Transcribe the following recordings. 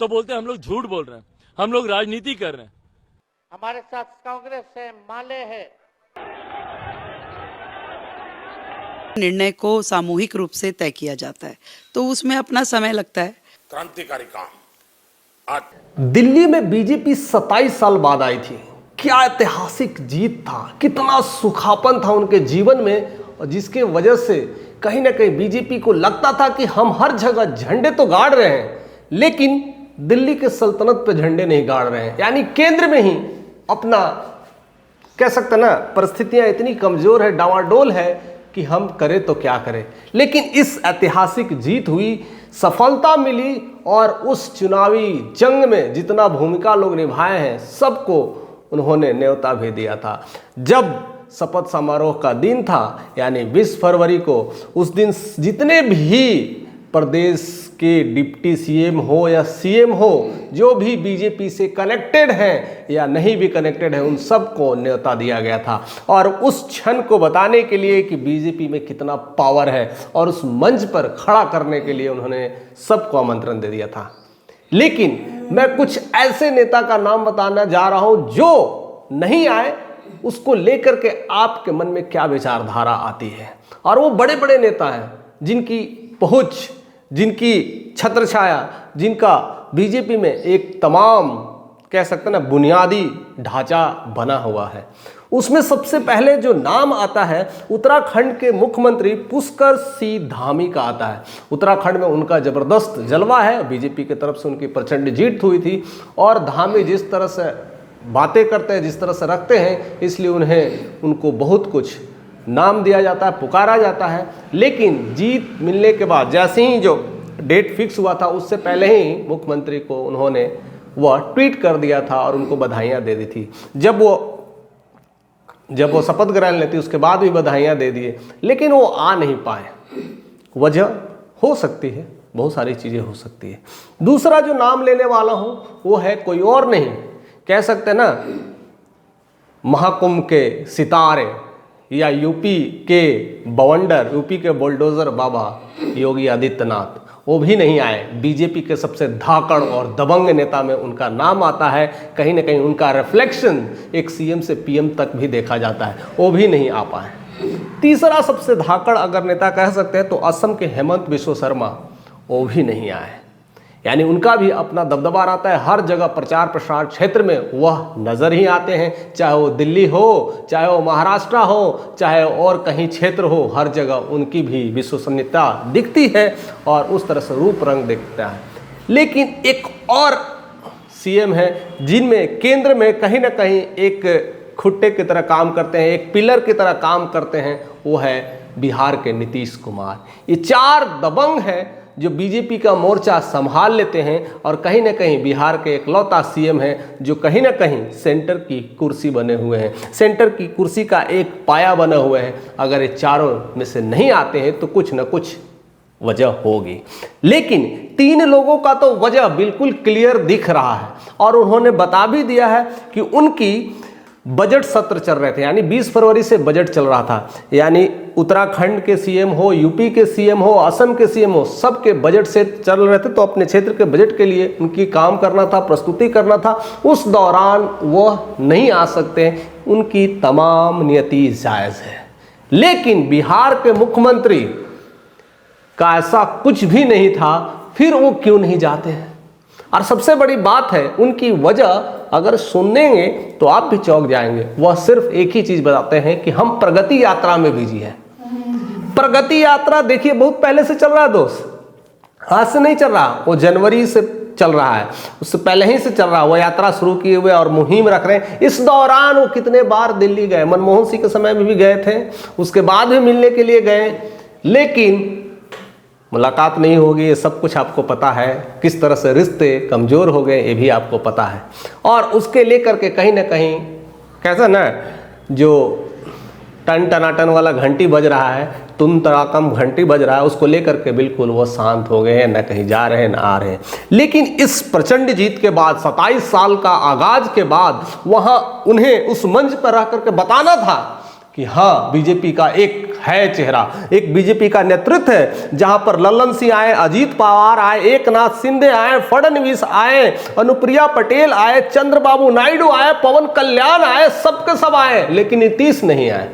तो बोलते हैं हम लोग झूठ बोल रहे हैं, हम लोग राजनीति कर रहे हैं। हमारे साथ कांग्रेस है, माले है। निर्णय को सामूहिक रूप से तय किया जाता है, तो उसमें अपना समय लगता है। क्रांतिकारी काम आज दिल्ली में बीजेपी 27 साल बाद आई थी। क्या ऐतिहासिक जीत था, कितना सुखापन था उनके जीवन में, और जिसके वजह से कहीं ना कहीं बीजेपी को लगता था कि हम हर जगह झंडे तो गाड़ रहे हैं, लेकिन दिल्ली के सल्तनत पे झंडे नहीं गाड़ रहे हैं। यानी केंद्र में ही अपना, कह सकते हैं ना, परिस्थितियां इतनी कमजोर है, डावाडोल है कि हम करें तो क्या करें। लेकिन इस ऐतिहासिक जीत हुई, सफलता मिली, और उस चुनावी जंग में जितना भूमिका लोग निभाए हैं सबको उन्होंने न्योता भी दिया था। जब शपथ समारोह का दिन था, यानी 20 फरवरी को, उस दिन जितने भी प्रदेश के डिप्टी सीएम हो या सीएम हो, जो भी बीजेपी से कनेक्टेड हैं या नहीं भी कनेक्टेड हैं, उन सबको न्योता दिया गया था। और उस क्षण को बताने के लिए कि बीजेपी में कितना पावर है, और उस मंच पर खड़ा करने के लिए उन्होंने सबको आमंत्रण दे दिया था। लेकिन मैं कुछ ऐसे नेता का नाम बताना जा रहा हूं जो नहीं आए, उसको लेकर के आपके मन में क्या विचारधारा आती है। और वो बड़े बड़े नेता हैं जिनकी पहुंच, जिनकी छत्रछाया, जिनका बीजेपी में एक तमाम, कह सकते हैं ना, बुनियादी ढांचा बना हुआ है। उसमें सबसे पहले जो नाम आता है उत्तराखंड के मुख्यमंत्री पुष्कर सिंह धामी का आता है। उत्तराखंड में उनका जबरदस्त जलवा है, बीजेपी की तरफ से उनकी प्रचंड जीत हुई थी, और धामी जिस तरह से बातें करते हैं, जिस तरह से रखते हैं, इसलिए उनको बहुत कुछ नाम दिया जाता है, पुकारा जाता है। लेकिन जीत मिलने के बाद जैसे ही जो डेट फिक्स हुआ था, उससे पहले ही मुख्यमंत्री को उन्होंने वह ट्वीट कर दिया था और उनको बधाइयाँ दे दी थी। जब वो शपथ ग्रहण लेती, उसके बाद भी बधाइयाँ दे दिए, लेकिन वो आ नहीं पाए। वजह हो सकती है, बहुत सारी चीज़ें हो सकती है। दूसरा जो नाम लेने वाला हूँ वो है कोई और नहीं, कह सकते हैं ना, महाकुंभ के सितारे या यूपी के बवंडर, यूपी के बुलडोजर बाबा योगी आदित्यनाथ, वो भी नहीं आए। बीजेपी के सबसे धाकड़ और दबंग नेता में उनका नाम आता है। कहीं ना कहीं उनका रिफ्लेक्शन एक सीएम से पीएम तक भी देखा जाता है, वो भी नहीं आ पाए। तीसरा सबसे धाकड़ अगर नेता कह सकते हैं तो असम के हेमंत बिश्व शर्मा, वो भी नहीं आए। यानी उनका भी अपना दबदबा रहता है, हर जगह प्रचार प्रसार क्षेत्र में वह नज़र ही आते हैं, चाहे वो दिल्ली हो, चाहे वो महाराष्ट्र हो, चाहे और कहीं क्षेत्र हो, हर जगह उनकी भी विश्वसनीयता दिखती है और उस तरह से रूप रंग दिखता है। लेकिन एक और सीएम है जिनमें केंद्र में कहीं ना कहीं एक खुट्टे की तरह काम करते हैं, एक पिलर की तरह काम करते हैं, वो है बिहार के नीतीश कुमार। ये चार दबंग हैं जो बीजेपी का मोर्चा संभाल लेते हैं, और कहीं ना कहीं बिहार के एकलौता सीएम हैं जो कहीं ना कहीं सेंटर की कुर्सी बने हुए हैं, सेंटर की कुर्सी का एक पाया बना हुआ है। अगर ये चारों में से नहीं आते हैं तो कुछ ना कुछ वजह होगी। लेकिन तीन लोगों का तो वजह बिल्कुल क्लियर दिख रहा है, और उन्होंने बता भी दिया है कि उनकी बजट सत्र चल रहे थे, यानी 20 फरवरी से बजट चल रहा था। यानी उत्तराखंड के सीएम हो, यूपी के सीएम हो, असम के सीएम हो, सबके बजट से चल रहे थे, तो अपने क्षेत्र के बजट के लिए उनकी काम करना था, प्रस्तुति करना था। उस दौरान वह नहीं आ सकते, उनकी तमाम नियति जायज़ है। लेकिन बिहार के मुख्यमंत्री का ऐसा कुछ भी नहीं था, फिर वो क्यों नहीं जाते हैं? और सबसे बड़ी बात है, उनकी वजह अगर सुनेंगे तो आप भी चौंक जाएंगे। वह सिर्फ एक ही चीज बताते हैं कि हम प्रगति यात्रा में बिजी हैं। प्रगति यात्रा देखिए बहुत पहले से चल रहा है दोस्त, आज से नहीं चल रहा, वो जनवरी से चल रहा है, उससे पहले ही से चल रहा है। वो यात्रा शुरू किए हुए और मुहिम रख रहे हैं। इस दौरान वो कितने बार दिल्ली गए, मनमोहन सिंह के समय में भी गए थे, उसके बाद भी मिलने के लिए गए, लेकिन मुलाकात नहीं होगी। ये सब कुछ आपको पता है, किस तरह से रिश्ते कमज़ोर हो गए ये भी आपको पता है। और उसके लेकर के कहीं ना कहीं कैसा ना, जो टन टनाटन वाला घंटी बज रहा है, तुम तड़ाकम घंटी बज रहा है, उसको लेकर के बिल्कुल वो शांत हो गए हैं, न कहीं जा रहे हैं न आ रहे हैं। लेकिन इस प्रचंड जीत के बाद, 27 साल का आगाज के बाद, वहाँ उन्हें उस मंच पर रह करके बताना था कि हाँ बीजेपी का एक है चेहरा, एक बीजेपी का नेतृत्व है, जहां पर लल्लन सिंह आए, अजीत पवार आए, एकनाथ शिंदे आए, फडणवीस आए, अनुप्रिया पटेल आए, चंद्रबाबू नायडू आए, पवन कल्याण आए, सबके सब आए, लेकिन नीतीश नहीं आए।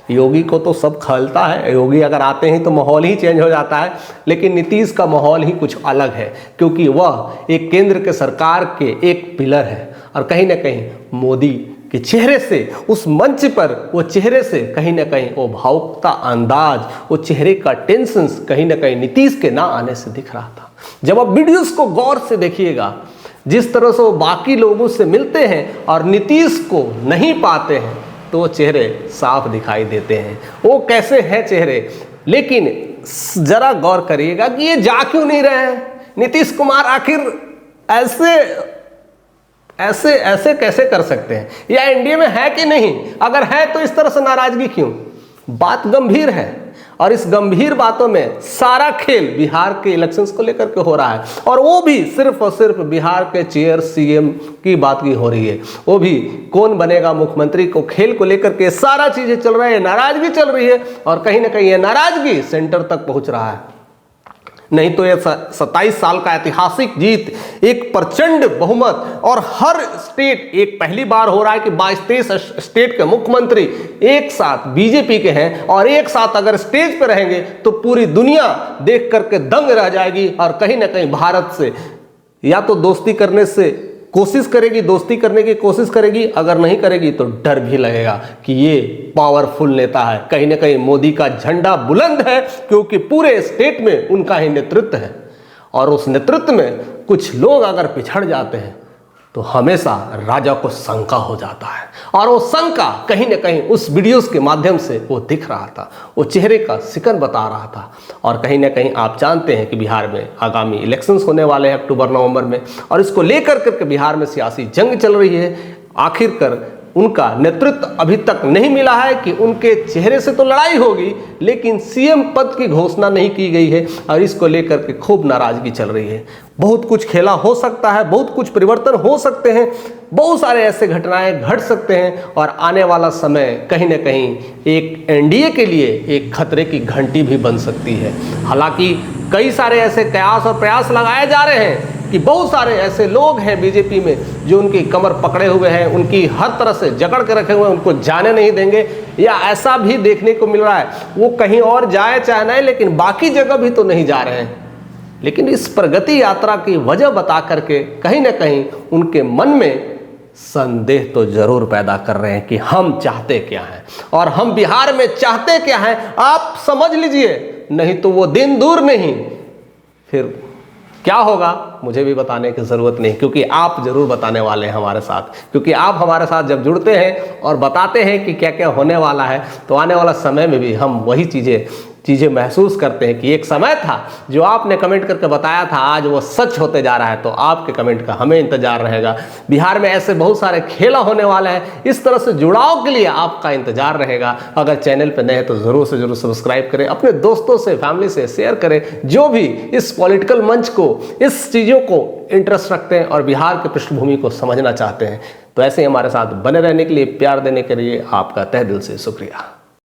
योगी को तो सब खलता है, योगी अगर आते हैं तो माहौल ही चेंज हो जाता है, लेकिन नीतीश का माहौल ही कुछ अलग है, क्योंकि वह एक केंद्र के सरकार के एक पिलर है। और कहीं ना कहीं मोदी के चेहरे से, उस मंच पर वो चेहरे से कहीं ना कहीं वो भावुकता अंदाज, वो चेहरे का टेंशन कहीं ना कहीं नीतीश के ना आने से दिख रहा था। जब आप वीडियोस को गौर से देखिएगा, जिस तरह से वो बाकी लोगों से मिलते हैं और नीतीश को नहीं पाते हैं, तो वो चेहरे साफ दिखाई देते हैं। वो कैसे हैं चेहरे, लेकिन जरा गौर करिएगा कि ये जा क्यों नहीं रहे हैं। नीतीश कुमार आखिर ऐसे कैसे कर सकते हैं, या एनडीए में है कि नहीं, अगर है तो इस तरह से नाराजगी क्यों। बात गंभीर है, और इस गंभीर बातों में सारा खेल बिहार के इलेक्शंस को लेकर के हो रहा है, और वो भी सिर्फ और सिर्फ बिहार के चेयर सीएम की बात की हो रही है। वो भी कौन बनेगा मुख्यमंत्री को खेल को लेकर के सारा चीजें चल रहा है, नाराजगी चल रही है, और कहीं ना कहीं ये नाराजगी सेंटर तक पहुंच रहा है। नहीं तो ये 27 साल का ऐतिहासिक जीत, एक प्रचंड बहुमत, और हर स्टेट, एक पहली बार हो रहा है कि 22-23 स्टेट के मुख्यमंत्री एक साथ बीजेपी के हैं, और एक साथ अगर स्टेज पे रहेंगे तो पूरी दुनिया देख करके दंग रह जाएगी। और कहीं ना कहीं भारत से या तो दोस्ती करने से कोशिश करेगी, दोस्ती करने की कोशिश करेगी, अगर नहीं करेगी तो डर भी लगेगा कि ये पावरफुल नेता है। कहीं ना कहीं मोदी का झंडा बुलंद है, क्योंकि पूरे स्टेट में उनका ही नेतृत्व है, और उस नेतृत्व में कुछ लोग अगर पिछड़ जाते हैं तो हमेशा राजा को शंका हो जाता है। और वो शंका कहीं ना कहीं उस वीडियोस के माध्यम से वो दिख रहा था, वो चेहरे का शिकन बता रहा था। और कहीं ना कहीं आप जानते हैं कि बिहार में आगामी इलेक्शंस होने वाले हैं अक्टूबर-नवंबर में, और इसको लेकर करके बिहार में सियासी जंग चल रही है। आखिरकार उनका नेतृत्व अभी तक नहीं मिला है कि उनके चेहरे से तो लड़ाई होगी, लेकिन सीएम पद की घोषणा नहीं की गई है, और इसको लेकर के खूब नाराजगी चल रही है। बहुत कुछ खेला हो सकता है, बहुत कुछ परिवर्तन हो सकते हैं, बहुत सारे ऐसे घटनाएं घट सकते हैं, और आने वाला समय कहीं ना कहीं एक एनडीए के लिए एक खतरे की घंटी भी बन सकती है। हालांकि कई सारे ऐसे कयास और प्रयास लगाए जा रहे हैं कि बहुत सारे ऐसे लोग हैं बीजेपी में जो उनकी कमर पकड़े हुए हैं, उनकी हर तरह से जकड़ के रखे हुए हैं, उनको जाने नहीं देंगे, या ऐसा भी देखने को मिल रहा है वो कहीं और जाए चाहे नहीं, लेकिन बाकी जगह भी तो नहीं जा रहे हैं। लेकिन इस प्रगति यात्रा की वजह बता करके कहीं ना कहीं उनके मन में संदेह तो जरूर पैदा कर रहे हैं कि हम चाहते क्या हैं, और हम बिहार में चाहते क्या हैं, आप समझ लीजिए। नहीं तो वो दिन दूर नहीं, फिर क्या होगा मुझे भी बताने की ज़रूरत नहीं, क्योंकि आप ज़रूर बताने वाले हैं हमारे साथ। क्योंकि आप हमारे साथ जब जुड़ते हैं और बताते हैं कि क्या क्या होने वाला है, तो आने वाला समय में भी हम वही चीज़ें महसूस करते हैं कि एक समय था जो आपने कमेंट करके बताया था, आज वो सच होते जा रहा है। तो आपके कमेंट का हमें इंतजार रहेगा। बिहार में ऐसे बहुत सारे खेला होने वाले हैं, इस तरह से जुड़ाव के लिए आपका इंतजार रहेगा। अगर चैनल पर नए हैं तो ज़रूर से ज़रूर सब्सक्राइब करें, अपने दोस्तों से, फैमिली से शेयर करें, जो भी इस पॉलिटिकल मंच को, इस चीज़ों को इंटरेस्ट रखते हैं और बिहार की पृष्ठभूमि को समझना चाहते हैं। तो ऐसे ही हमारे साथ बने रहने के लिए, प्यार देने के लिए आपका तहे दिल से शुक्रिया।